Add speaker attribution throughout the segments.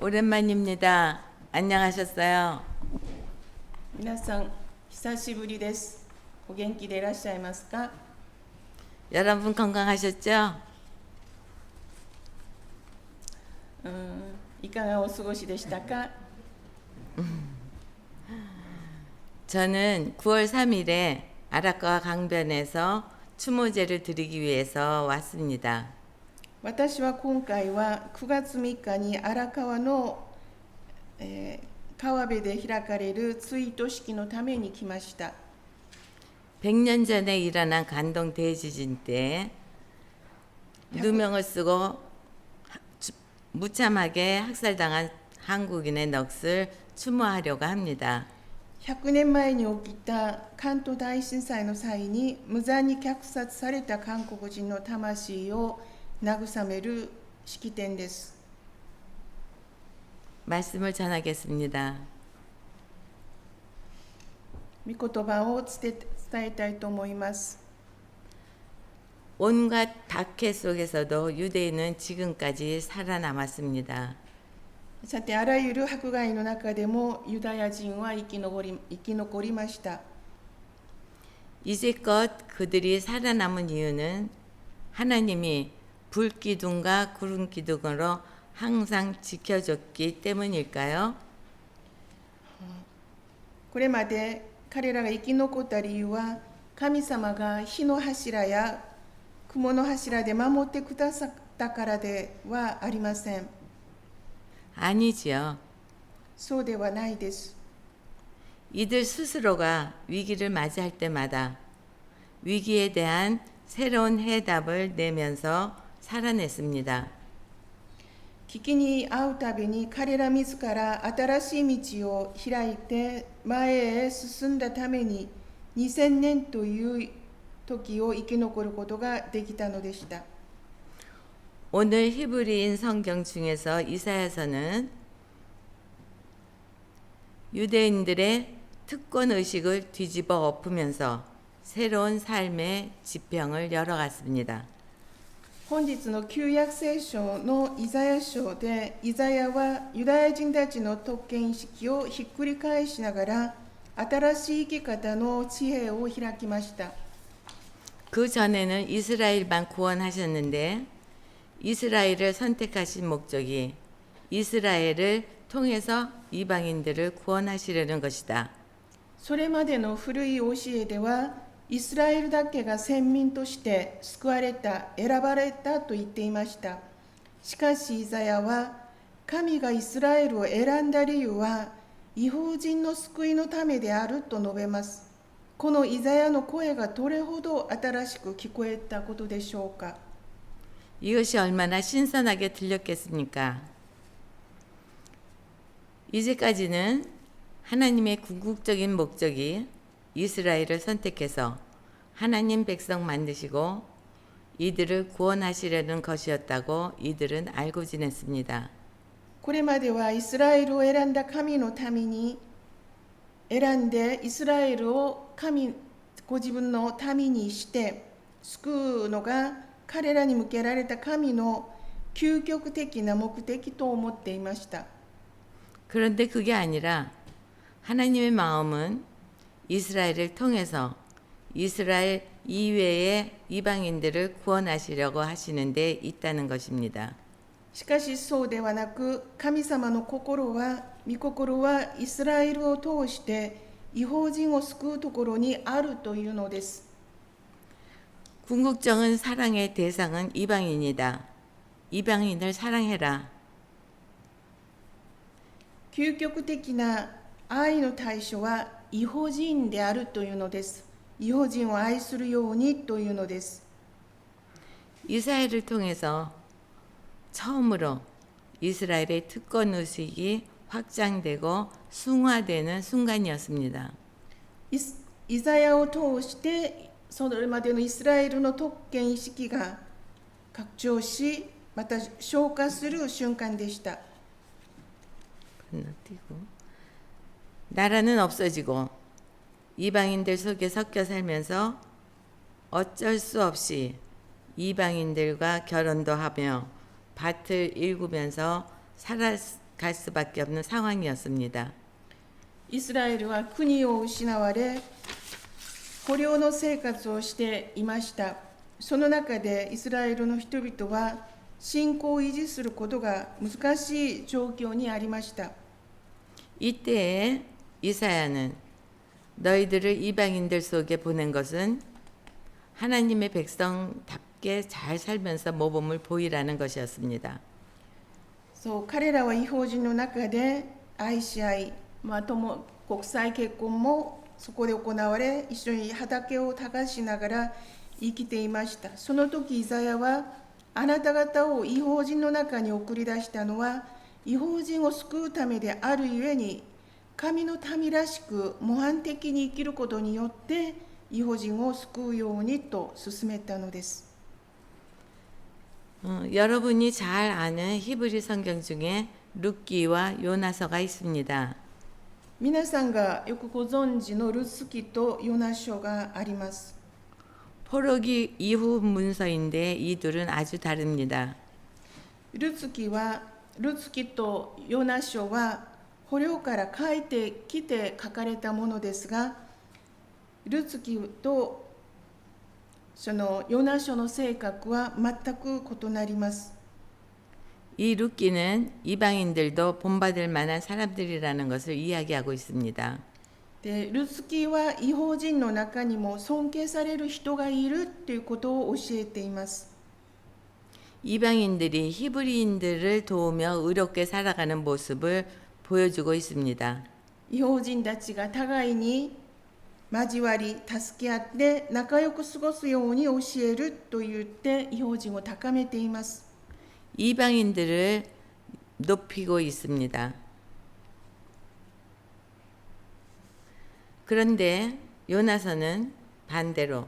Speaker 1: 오랜만입니다. 안녕하셨어요?
Speaker 2: 皆さん、久しぶりです。お元気でいらっしゃいますか？
Speaker 1: 여러분 건강하셨죠?
Speaker 2: いかがお過ごしでしたか？
Speaker 1: 저는 9월 3일에 아라카와 강변에서 추모제를 드리기 위해서 왔습니다.
Speaker 2: 私は今回は9月3日に荒川の、川辺で開かれる追悼式のために来ました。
Speaker 1: 100년 전에 일어난 간동 대지진 때 누명을 쓰고 무참하게 학살당한 한국인의 넋을 추모하려고 합니다.
Speaker 2: 100年前に起きた関東大震災の際に無残に虐殺された韓国人の魂を慰める式典です。
Speaker 1: 말씀을 전하겠습니다.
Speaker 2: 御言葉を伝えたいと思います。
Speaker 1: 온갖 박해 속에서도 유대인은 지금까지 살아남았습니다.
Speaker 2: さて、あらゆる迫害の中でもユダヤ人は生き残りました。
Speaker 1: 이제껏 그들이 살아남은 이유는 하나님이 불기둥과 구름기둥으로 항상 지켜줬기 때문일까요?
Speaker 2: これまで彼らが生き残った理由は、神様が火の柱や雲の柱で守ってくださったからではありません。
Speaker 1: 아니지요.
Speaker 2: そうではないです。
Speaker 1: 이들 스스로가 위기를 맞이할 때마다 위기에 대한 새로운 해답을 내면서 살아냈습니다.
Speaker 2: 危機に遭うたびに彼ら自ら新しい道を開いて前へ進んだために2000年という時を生き残ることができたのでした。
Speaker 1: 오늘 히브리인 성경 중에서 이사야서는 유대인들의 특권 의식을 뒤집어 엎으면서 새로운 삶의 지평을 열어갔습니다.
Speaker 2: 本日の旧約聖書のイザヤ書で、イザヤはユダヤ人たちの特権意識をひっくり返しながら新しい生き方の知恵を開きました。
Speaker 1: 그 전에는 이스라엘만 구원하셨는데 이스라엘을 선택하신 목적이 이스라엘을 통해서 이방인들을 구원하시려는 것이다.
Speaker 2: それまでの古い教えでは、イスラエルだけが先民として救われた、選ばれたと言っていました。しかしイザヤは、神がイスラエルを選んだ理由は、異邦人の救いのためであると述べます。このイザヤの声がどれほど新しく聞こえたことでしょうか。
Speaker 1: 이것이 얼마나 신선하게 들렸겠습니까? 이제까지는 하나님의 궁극적인 목적이 이스라엘을 선택해서 하나님 백성 만드시고 이들을 구원하시려는 것이었다고 이들은 알고 지냈습니다.
Speaker 2: これまではイスラエルを選んだ神のために選んでイスラエルをご自分の民にして救うのが彼らに向けられた神の究極的な目的と思っていました。
Speaker 1: 그런데 그게 아니라 하나님의 마음은 이스라엘을 통해서 이스라엘 이외의 이방인들을 구원하시려고 하시는 데 있다는 것입니다.
Speaker 2: しかしそうではなく、神様の御心はイスラエルを通して異邦人を救うところにあるというのです。
Speaker 1: 궁극적인 사랑의 대상은 이방인이다. 이방인을 사랑해라.
Speaker 2: 究極的な愛の対象は異邦人であるというのです。異邦人を愛するようにというのです。
Speaker 1: 이스라엘을 통해서 처음으로 이스라엘의 특권 의식이 확장되고 숭화되는 순간이었습니다.
Speaker 2: イザヤを通してそれまでのイスラエルの特権意識が拡張し、また消化する瞬間でした。
Speaker 1: 나라는 없어지고 이방인들 속에 섞여 살면서 어쩔 수 없이 이방인들과 결혼도 하며 밭을 일구면서 갈 수밖에 없는 상황이었습니다.
Speaker 2: イスラエルは国を失われ、捕虜の生活をしていました。その中でイスラエルの人々は信仰を維持することが難しい状況にありました。
Speaker 1: 이때에 이사야는 너희들을 이방인들 속에 보낸 것은 하나님의 백성답게 잘 살면서 모범을 보이라는 것이었습니다.
Speaker 2: そう、彼らは異邦人の中で愛し合い、国際結婚もそこで行われ、一緒に畑を耕しながら生きていました。その時イザヤは、あなた方を異邦人の中に送り出したのは異邦人を救うためであるゆえに、神の民らしく模範的に生きることによって異邦人を救うようにと勧めたのです。
Speaker 1: 여러분이 잘 아는 히브리 성경 중에 룻기와 요나서가 있습니다.
Speaker 2: 皆さんがよくご存知のルツ記とヨナ書があります。
Speaker 1: 포로기 이후 문서인데 이 둘은 아주 다릅니다.
Speaker 2: ルツ記とヨナ書は捕虜から帰ってきて書かれたものですが、ルツ記とそのヨナ書の性格は全く異なります。
Speaker 1: 이 룻기는 이방인들도 본받을 만한 사람들이라는 것을 이야기하고 있습니다.
Speaker 2: でルツ記は異邦人の中にも尊敬される人がいるということを教えています。
Speaker 1: 이방인들이 히브리인들을 도우며 의롭게 살아가는 모습을 보여주고 있습니다.
Speaker 2: 異邦人たちが互いに交わり助け合って仲良く過ごすように教えると言って異邦人を高めています。
Speaker 1: 이방인들을 높이고 있습니다. 그런데 요나서는 반대로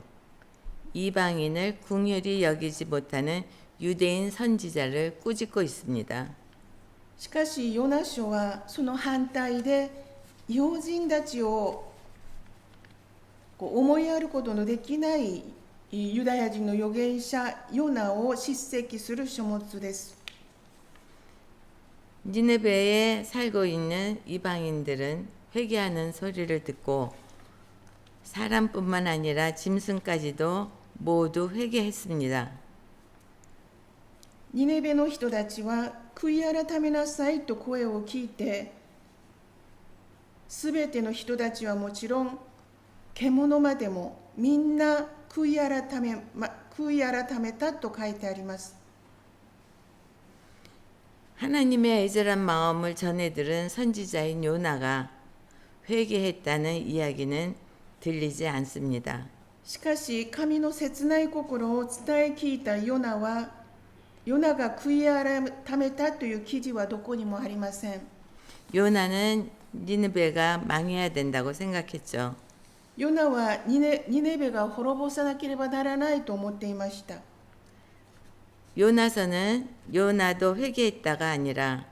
Speaker 1: 이방인을 궁휼히 여기지 못하는 유대인 선지자를 꾸짖고 있습니다.
Speaker 2: しかしヨナ書はその反対で異邦人たちを思いやることのできないユダヤ人の預言者ヨナを叱責する書物です。
Speaker 1: 니느베에 살고 있는 이방인들은 회개하는 소리를 듣고 사람뿐만 아니라 짐승까지도 모두 회개했습니다.
Speaker 2: ニネベの人たちは悔い改めなさいと声を聞いて、すべての人たちはもちろん獣までもみんな悔い改めたと書いてあります。
Speaker 1: 하나님의 애절한 마음을 전해 들은 선지자인 요나가 회개했다는 이야기는 들리지 않습니다.
Speaker 2: しかし神の切ない心を伝え聞いたヨナが悔い改めたという記事はどこにもありません。
Speaker 1: 요나는 니느베가 망해야 된다고 생각했죠.
Speaker 2: ヨナはニネベが滅ぼさなければならないと思っていました。
Speaker 1: 요나서는 요나도 회개했다가 아니라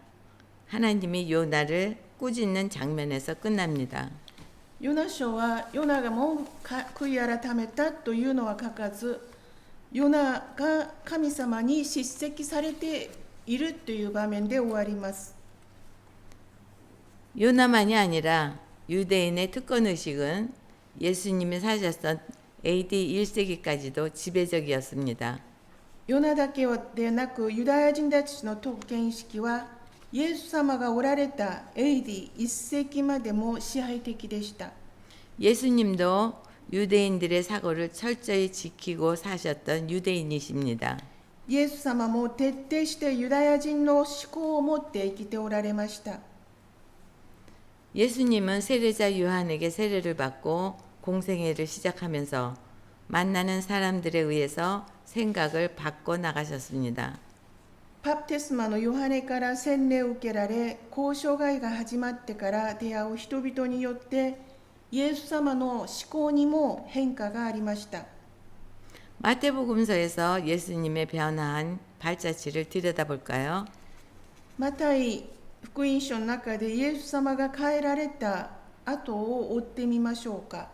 Speaker 1: 하나님이 요나를 꾸짖는 장면에서 끝납니다.
Speaker 2: ヨナ書はヨナがもう悔い改めたというのは書かず、ヨナが神様に叱責されているという場面で終わります。
Speaker 1: 요나만이 아니라 유대인의 특권의식은 예수님이 사셨던 AD 1세기까지도 지배적이었습니다.
Speaker 2: ヨナだけでなくユダヤ人たちの特権意識はイエス様がおられた AD1 世紀までも支配的でした。
Speaker 1: 예수님도 유대인들의 사고를 철저히 지키고 사셨던 유대인이십니다.
Speaker 2: イエス様も徹底してユダヤ人の思考を持って生きておられました。
Speaker 1: 예수님은 세례자 요한에게 세례를 받고 공생애를 시작하면서 만나는 사람들에 의해서 생각을 바꿔 나가셨습니다.
Speaker 2: バプテスマのヨハネから洗礼を受けられ、交渉外が始まってから出会う人々によってイエス様の思考にも変化がありました。
Speaker 1: 마태복음서에서 예수님의 변화한 발자취를 들여다볼까요?
Speaker 2: マタイ福音書の中でイエス様が変えられた後を追ってみましょうか。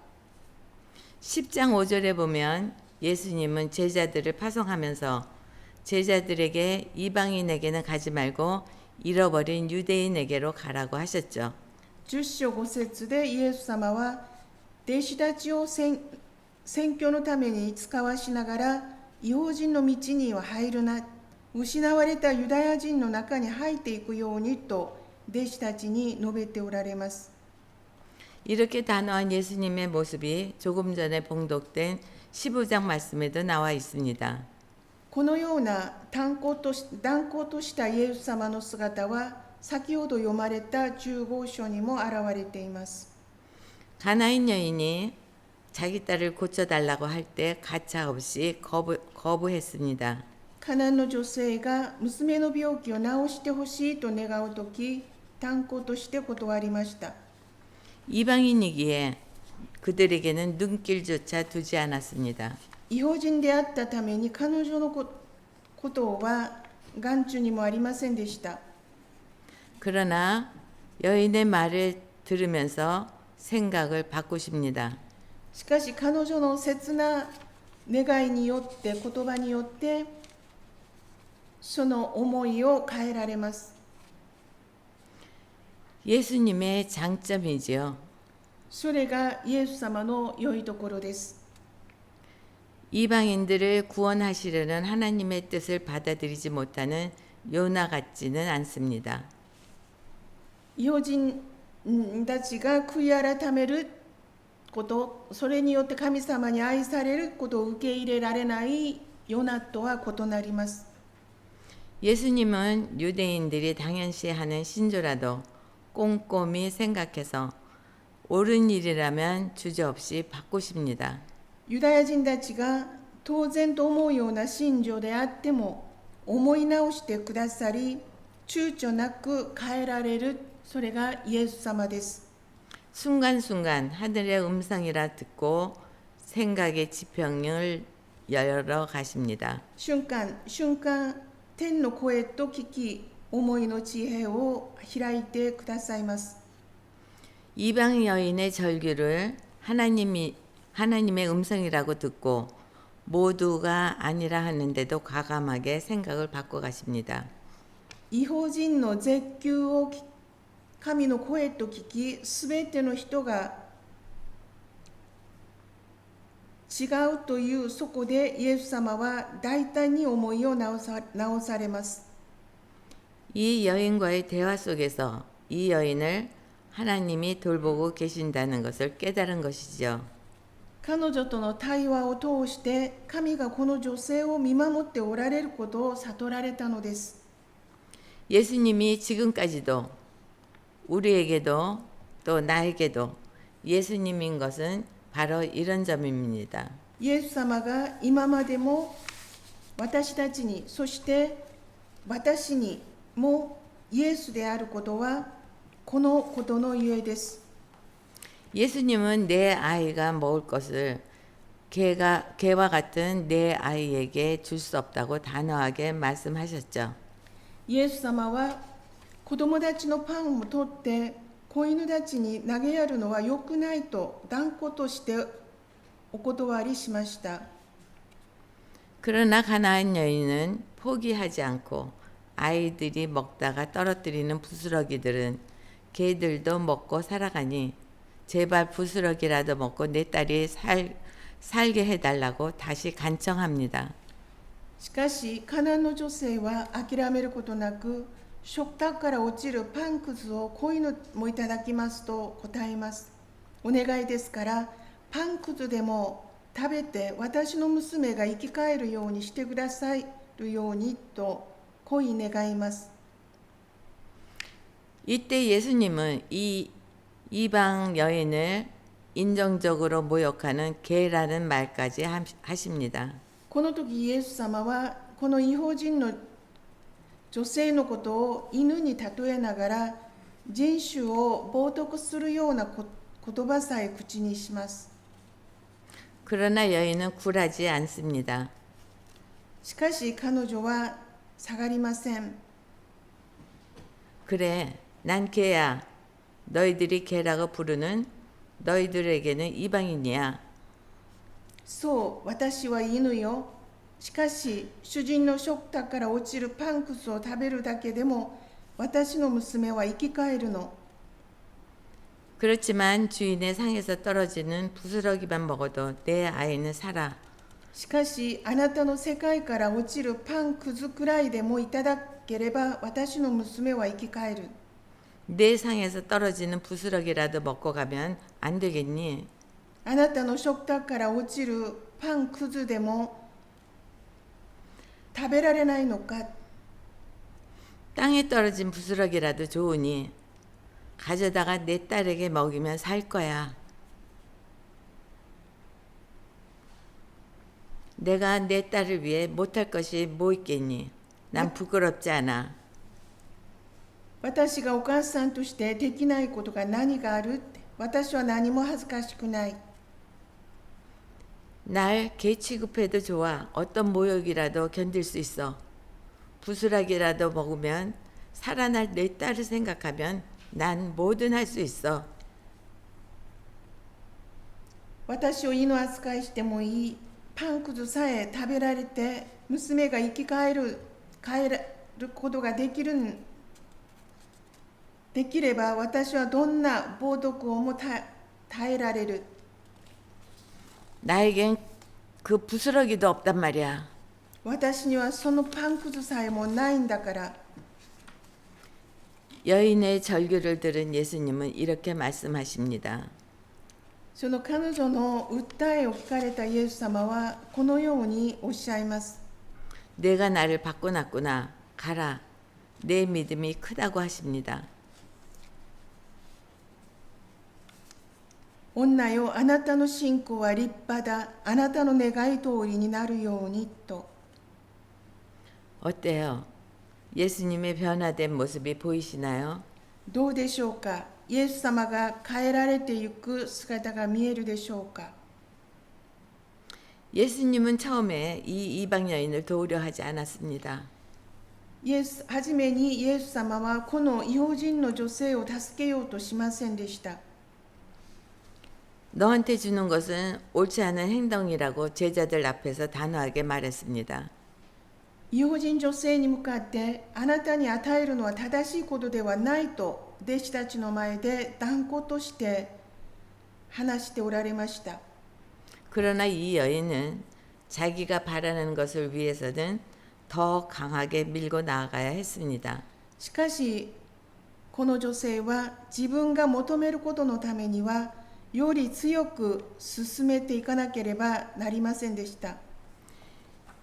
Speaker 1: 10장 5절에 보면 예수님은 제자들을 파송하면서 제자들에게 이방인에게는 가지 말고 잃어버린 유대인에게로 가라고 하셨죠.
Speaker 2: 10章5節でイエス様は弟子たちを宣教のために使わしながら、異邦人の道には入るな、失われたユダヤ人の中に入っていくようにと弟子たちに述べておられます。
Speaker 1: 이렇게 단호한 예수님의 모습이 조금 전에 봉독된 15장 말씀에도 나와 있습니다.
Speaker 2: このような断固としたイエス様の姿は先ほど読まれた15章にも現れています。
Speaker 1: 가나인 여인이 자기 딸을 고쳐달라고 할 때 가차없이 거부했습니다.
Speaker 2: カナンの女性が娘の病気を治してほしいと願うとき、断固として断りました。
Speaker 1: 이방인이기에 그들에게는 눈길조차 두지 않았습니다.
Speaker 2: 異邦人であったために彼女のことは眼中にもありませんでした。
Speaker 1: 그러나 여인의 말을 들으면서 생각을 바꾸십니다.
Speaker 2: しかし彼女の切な願いによって、言葉によってその思いを変えられます。
Speaker 1: 예수님의 장점이지요.
Speaker 2: それがイエス様の良いところです。
Speaker 1: 이방인들을 구원하시려는 하나님의 뜻을 받아들이지 못하는 요나 같지는 않습니다.
Speaker 2: 異邦人たちが悔い改めること、それによって神様に愛されることを受け入れられないヨナとは異なります。
Speaker 1: 예수님은 유대인들이 당연시하는 신조라도 꼼꼼히 생각해서 옳은 일이라면 주저없이 바꾸십니다.
Speaker 2: ユダヤ人たちが当然と思うような信条であっても思い直してくださり、躊躇なく変えられる、それがイエス様です。
Speaker 1: 순간순간 하늘의 음성이라 듣고 생각의 지평을 열어 가십니다.
Speaker 2: 瞬間天の声と聞き、思いの地平を開いてくださいます。
Speaker 1: 이방 여인의 절규를 하나님의 음성이라고 듣고 모두가 아니라 하는데도 과감하게 생각을 바꿔 가십니다.
Speaker 2: 異邦人の絶叫を神の声と聞き、すべての人が違うというそこでイエス様は大胆に思いを直されます。
Speaker 1: 이 여인과의 대화 속에서 이 여인을 하나님이 돌보고 계신다는 것을 깨달은 것이죠.
Speaker 2: 彼女との対話を通して神がこの女性を見守っておられることを悟られたのです。
Speaker 1: 예수님이 지금까지도 우리에게도 또 나에게도 예수님인 것은 바로 이런 점입니다.
Speaker 2: イエス様が今までも私たちに、そして私にもイエスであることはこのことのゆえです。
Speaker 1: 예수님은 내 아이가 먹을 것을 개와 같은 내 아이에게 줄 수 없다고 단호하게 말씀하셨죠.
Speaker 2: イエス様は子供たちのパンを取って子犬たちに投げやるのは良くないと断固としてお断りしました。
Speaker 1: 그러나 가나안 여인은 포기하지 않고 아이들이 먹다가 떨어뜨리는 부스러기들은 개들도 먹고 살아가니 제발 부스러기라도 먹고 내 딸이 살게 해달라고 다시 간청합니다.
Speaker 2: しかしカナンの女性は諦めることなく、食卓から落ちるパンくずを子犬もいただきますと答えます。お願いですからパンくずでも食べて私の娘が生き返るようにしてくださるようにと恋願います。
Speaker 1: 이때 예수님은 이 이방 여인을 인정적으로 모욕하는 개라는 말까지 하십니다.
Speaker 2: この時イエス様はこの異邦人の女性のことを犬に例えながら、人種を冒涜するような言葉さえ口にします。
Speaker 1: 그러나 여인은 굴하지 않습니다.
Speaker 2: しかし彼女は下がりません。
Speaker 1: 그래, 난 개야. 너희들이 개라고 부르는 너희들에게는 이방인이야.
Speaker 2: そう、私は犬よ。しかし主人の食卓から落ちるパンくずを食べるだけでも私の娘は生き返るの。
Speaker 1: 그렇지만 주인의 상에서 떨어지는 부스러기만 먹어도 내 아이는 살아.
Speaker 2: しかしあなたの世界から落ちるパンくずくらいでもいただければ私の娘は生き返る。
Speaker 1: 내 상에서 떨어지는 부스러기라도 먹고 가면 안 되겠니?
Speaker 2: あなたの食卓から落ちるパンくずでも食べられないのか。
Speaker 1: 땅에 떨어진 부스러기라도 좋으니 가져다가 내 딸에게 먹이면 살 거야. 내가 내 딸을 위해 못할 것이 뭐 있겠니? 난 부끄럽지 않아.
Speaker 2: 私がお母さんとしてできないことが何があるって。私は何も恥ずかしくない。
Speaker 1: 날 개 취급해도 좋아. 어떤 모욕이라도 견딜 수 있어. 부스러기라도 먹으면 살아날 내 딸을 생각하면 난 뭐든 할 수 있어.
Speaker 2: 私を犬扱いしてもいい。パンくずさえ食べられて娘が生き返ることができれば私はどんな暴毒をも耐えられる。
Speaker 1: 나에겐 그 부스러기도 없단 말이야.
Speaker 2: 私にはそのパンくずさえもないんだから。
Speaker 1: 여인의 절규를 들은 예수님은 이렇게 말씀하십니다.
Speaker 2: その彼女の訴えを聞かれたイエス様はこのようにおっしゃいます。
Speaker 1: 내가 나를 바꿔놨구나. 가라. 내 믿음이 크다고 하십니다.
Speaker 2: 女よ、あなたの信仰は立派だ。あなたの願い通りになるようにと。
Speaker 1: 어때요? 예수님의 변화된 모습이 보이시나요?
Speaker 2: どうでしょうか。イエス様が変えられていく姿が見えるでしょうか。
Speaker 1: 예수님은 처음에 이 이방 여인을 도우려 하지 않았습니다.
Speaker 2: はじめにイエス様はこの異邦人の女性を助けようとしませんでした。
Speaker 1: 너한테 주는 것은 옳지 않은 행동이라고 제자들 앞에서 단호하게 말했습니다.
Speaker 2: 異邦人女性に向かってあなたに与えるのは正しいことではないと弟子たちの前で断固として話しておられました。
Speaker 1: 그러나 이 여인은 자기가 바라는 것을 위해서는 더 강하게 밀고 나아가야 했습니다.
Speaker 2: しかしこの女性は自分が求めることのためにはより強く進めていかなければなりませんでした。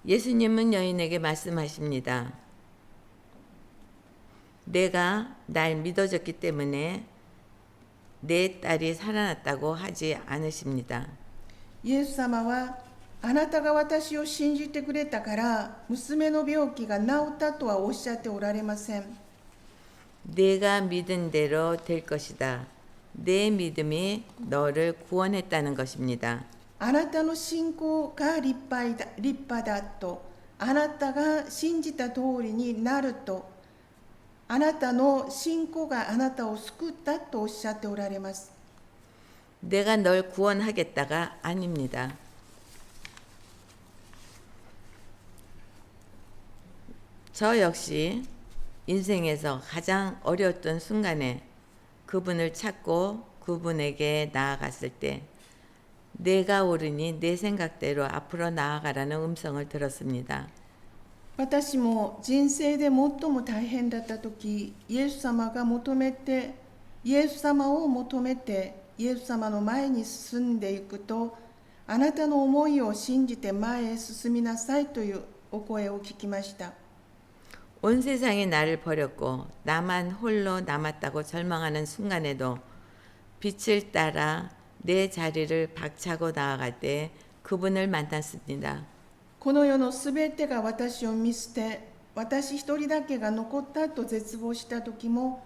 Speaker 1: 예수님은 여인에게 말씀하십니다. 내가 날 믿어줬기 때문에 내 딸이 살아났다고 하지 않으십니다.
Speaker 2: イエス様はあなたが私を信じてくれたから娘の病気が治ったとはおっしゃっておられません。
Speaker 1: 내가 믿은 대로 될 것이다. 내 믿음이 너를 구원했다는 것입니다.
Speaker 2: あなたの信仰が立派だと、あなたが信じた通りになると、あなたの信仰があなたを救ったとおっしゃっておられます。
Speaker 1: 내가 널 구원하겠다가 아닙니다. 저 역시 인생에서 가장 어려웠던 순간에 그분을 찾고 그분에게 나아갔을 때 내가 옳으니 내 생각대로 앞으로 나아가라는 음성을 들었습니다.
Speaker 2: 私も人生で最も大変だった時、イエス様を求めて、イエス様の前に進んでいくと、あなたの思いを信じて前へ進みなさいというお声を聞きました。
Speaker 1: 온 세상이 나를 버렸고 나만 홀로 남았다고 절망하는 순간에도 빛을 따라 내 자리를 박차고 나아갈 때 그분을 만났습니다.
Speaker 2: この世のすべてが私を見捨て、私一人だけが残ったと絶望した時も、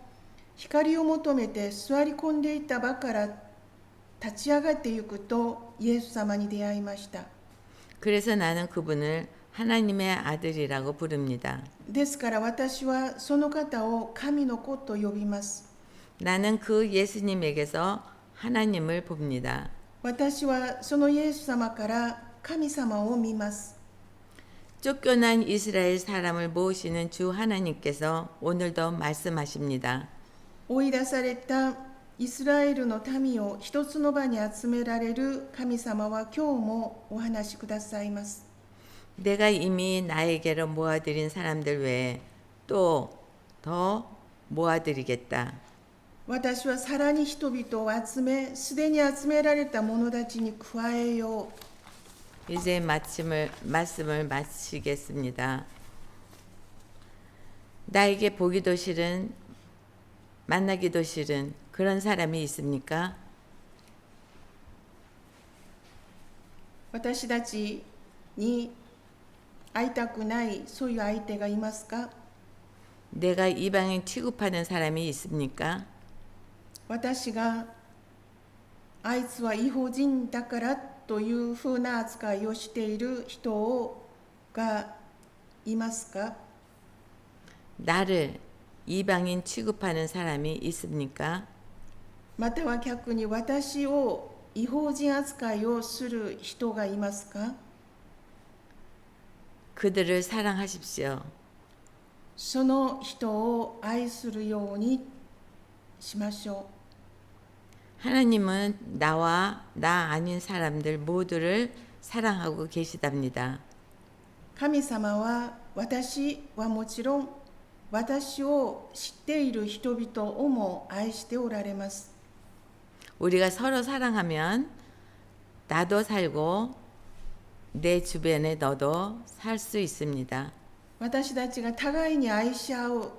Speaker 2: 光を求めて座り込んでいた場から立ち上がっていくとイエス様に出会いました。
Speaker 1: 그래서 나는 그분을 하나님의 아들이라고 부릅니다.
Speaker 2: ですから私はその方を神の子と呼びます。
Speaker 1: 나는 그 예수님에게서 하나님을 봅니다.
Speaker 2: 私はそのイエス様から神様を見ます。
Speaker 1: 쫓겨난 이스라엘 사람을 모으시는 주 하나님께서 오늘도 말씀하십니다.
Speaker 2: 追い出されたイスラエルの民を一つの場に集められる神様は今日もお話しくださいます。
Speaker 1: 내가 이미 나에게로 모아들인 사람들 외에 또 더 모아드리겠다.
Speaker 2: 私はさらに人々を集め、すでに集められた者たちに加えよう。
Speaker 1: 이제 말씀을 마치겠습니다. 나에게 보기도 싫은, 만나기도 싫은 그런 사람이 있습니까?
Speaker 2: 私たちに会いたくないそういう相手がいますか？
Speaker 1: 내가 이방인 취급하는 사람이 있습니까?
Speaker 2: 私があいつは違法人だからというふうな扱いをしている人がいますか？
Speaker 1: 나를 이방인 취급하는 사람이 있습니까?
Speaker 2: または逆に私を違法人扱いをする人がいますか？
Speaker 1: 그들을 사랑하십시오.
Speaker 2: その人を愛するようにしましょ
Speaker 1: 하나님은 나와 나 아닌 사람들 모두를 사랑하고 계시답니다.
Speaker 2: う。神様は私はもちろん私を知っている人々をも愛しておられます。
Speaker 1: 우리가 서로 사랑하면 나도 살고 내 주변에 너도 살 수 있습니다.
Speaker 2: 私たちが互いに愛し合う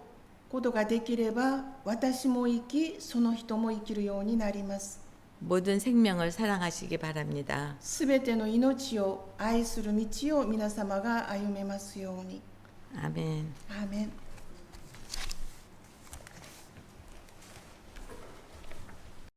Speaker 2: ことができれば私も生きその人も生きるようになります。
Speaker 1: 모든 생명을 사랑하시기 바랍니다.
Speaker 2: すべての命を愛する道を皆様が歩めますように。
Speaker 1: 아멘.
Speaker 2: アーメン。